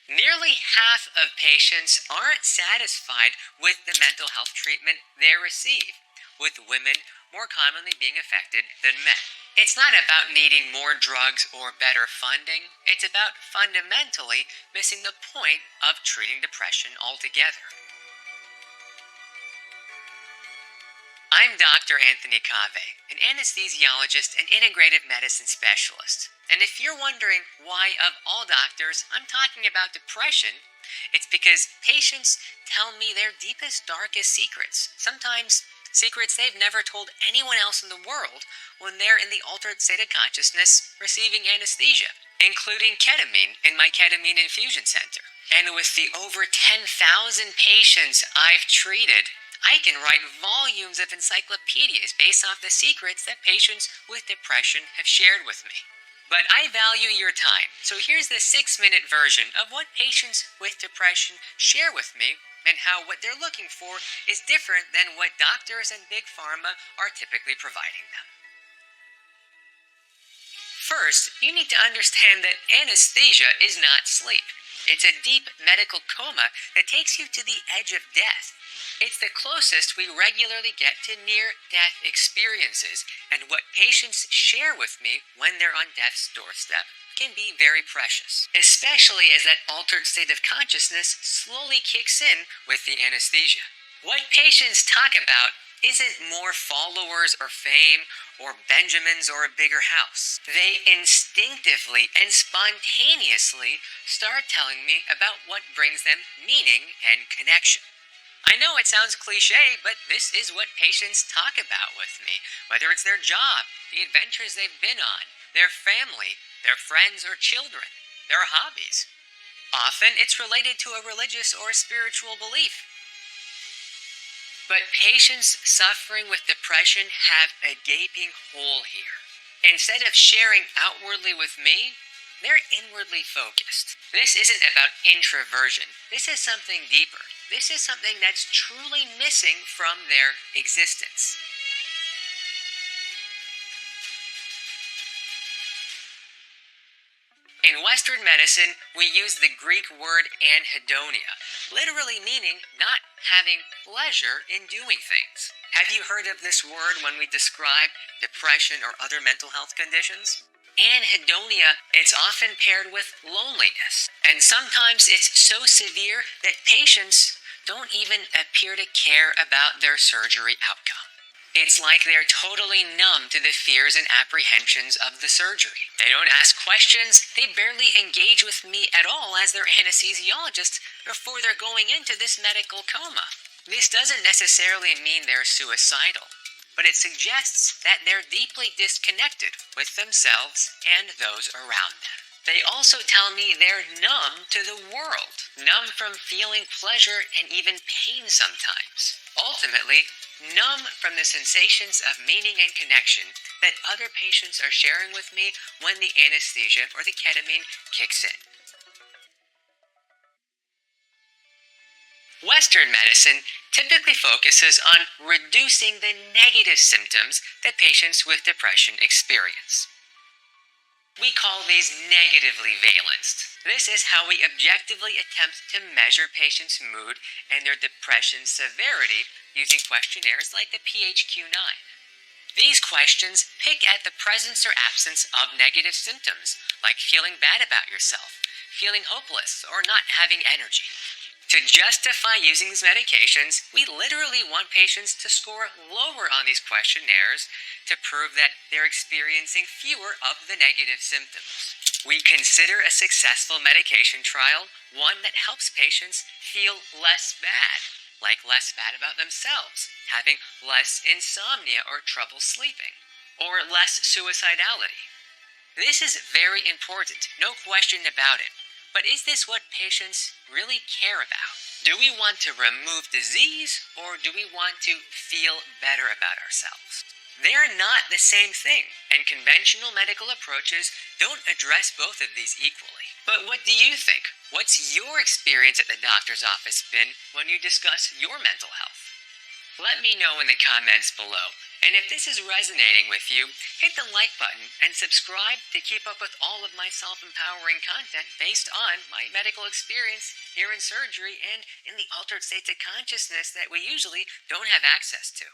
Nearly half of patients aren't satisfied with the mental health treatment they receive, with women more commonly being affected than men. It's not about needing more drugs or better funding, it's about fundamentally missing the point of treating depression altogether. I'm Dr. Anthony Cave, an anesthesiologist and integrative medicine specialist. And if you're wondering why, of all doctors, I'm talking about depression, it's because patients tell me their deepest, darkest secrets. Sometimes secrets they've never told anyone else in the world when they're in the altered state of consciousness receiving anesthesia, including ketamine in my ketamine infusion center. And with the over 10,000 patients I've treated, I can write volumes of encyclopedias based off the secrets that patients with depression have shared with me. But I value your time, so here's the 6-minute version of what patients with depression share with me and how what they're looking for is different than what doctors and big pharma are typically providing them. First, you need to understand that anesthesia is not sleep. It's a deep medical coma that takes you to the edge of death. It's the closest we regularly get to near-death experiences, and what patients share with me when they're on death's doorstep can be very precious, especially as that altered state of consciousness slowly kicks in with the anesthesia. What patients talk about isn't more followers or fame or Benjamins or a bigger house. They instinctively and spontaneously start telling me about what brings them meaning and connection. I know it sounds cliche, but this is what patients talk about with me, whether it's their job, the adventures they've been on, their family, their friends or children, their hobbies. Often it's related to a religious or spiritual belief. But patients suffering with depression have a gaping hole here. Instead of sharing outwardly with me, they're inwardly focused. This isn't about introversion. This is something deeper. This is something that's truly missing from their existence. In Western medicine, we use the Greek word anhedonia, literally meaning not having pleasure in doing things. Have you heard of this word when we describe depression or other mental health conditions? Anhedonia, it's often paired with loneliness, and sometimes it's so severe that patients don't even appear to care about their surgery outcome. It's like they're totally numb to the fears and apprehensions of the surgery. They don't ask questions, they barely engage with me at all as their anesthesiologist before they're going into this medical coma. This doesn't necessarily mean they're suicidal, but it suggests that they're deeply disconnected with themselves and those around them. They also tell me they're numb to the world, numb from feeling pleasure and even pain sometimes. Ultimately, numb from the sensations of meaning and connection that other patients are sharing with me when the anesthesia or the ketamine kicks in. Western medicine typically focuses on reducing the negative symptoms that patients with depression experience. We call these negatively valenced. This is how we objectively attempt to measure patients' mood and their depression severity using questionnaires like the PHQ-9. These questions pick at the presence or absence of negative symptoms, like feeling bad about yourself, feeling hopeless, or not having energy. To justify using these medications, we literally want patients to score lower on these questionnaires to prove that they're experiencing fewer of the negative symptoms. We consider a successful medication trial one that helps patients feel less bad, like less bad about themselves, having less insomnia or trouble sleeping, or less suicidality. This is very important, no question about it. But is this what patients really care about? Do we want to remove disease, or do we want to feel better about ourselves? They're not the same thing, and conventional medical approaches don't address both of these equally. But what do you think? What's your experience at the doctor's office been when you discuss your mental health? Let me know in the comments below. And if this is resonating with you, hit the like button and subscribe to keep up with all of my self-empowering content based on my medical experience here in surgery and in the altered states of consciousness that we usually don't have access to.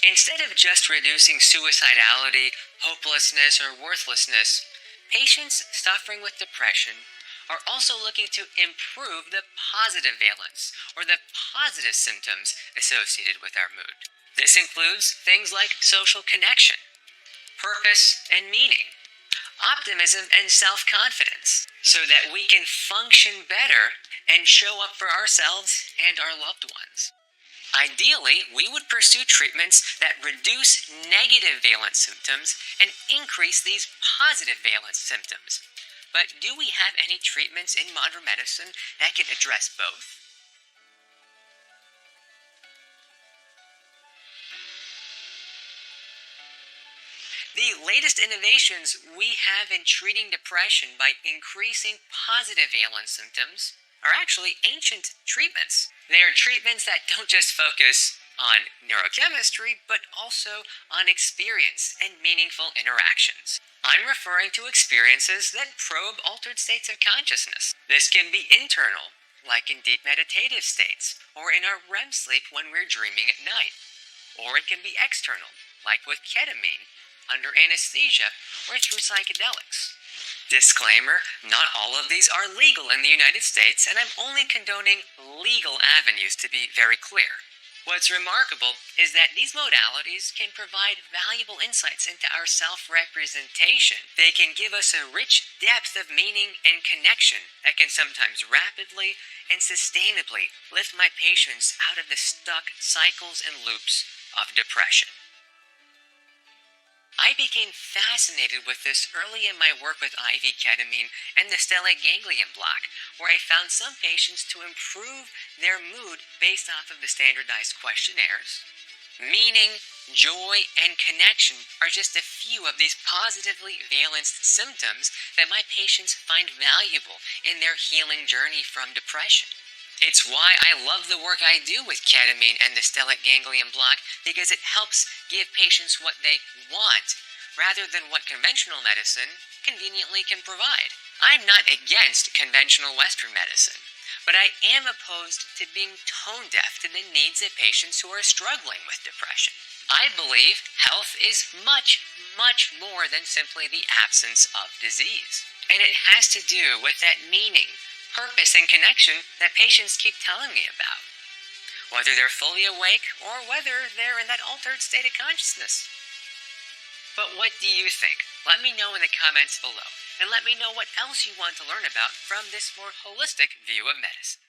Instead of just reducing suicidality, hopelessness, or worthlessness, patients suffering with depression are also looking to improve the positive valence, or the positive symptoms associated with our mood. This includes things like social connection, purpose and meaning, optimism and self-confidence, so that we can function better and show up for ourselves and our loved ones. Ideally, we would pursue treatments that reduce negative valence symptoms and increase these positive valence symptoms. But do we have any treatments in modern medicine that can address both? The latest innovations we have in treating depression by increasing positive valence symptoms are actually ancient treatments. They are treatments that don't just focus on neurochemistry, but also on experience and meaningful interactions. I'm referring to experiences that probe altered states of consciousness. This can be internal, like in deep meditative states, or in our REM sleep when we're dreaming at night. Or it can be external, like with ketamine, under anesthesia, or through psychedelics. Disclaimer, not all of these are legal in the United States, and I'm only condoning legal avenues to be very clear. What's remarkable is that these modalities can provide valuable insights into our self-representation. They can give us a rich depth of meaning and connection that can sometimes rapidly and sustainably lift my patients out of the stuck cycles and loops of depression. I became fascinated with this early in my work with IV ketamine and the stellate ganglion block, where I found some patients to improve their mood based off of the standardized questionnaires. Meaning, joy, and connection are just a few of these positively valenced symptoms that my patients find valuable in their healing journey from depression. It's why I love the work I do with ketamine and the stellate ganglion block, because it helps give patients what they want, rather than what conventional medicine conveniently can provide. I'm not against conventional Western medicine, but I am opposed to being tone deaf to the needs of patients who are struggling with depression. I believe health is much, much more than simply the absence of disease. And it has to do with that meaning, purpose, and connection that patients keep telling me about, whether they're fully awake or whether they're in that altered state of consciousness. But what do you think? Let me know in the comments below, and let me know what else you want to learn about from this more holistic view of medicine.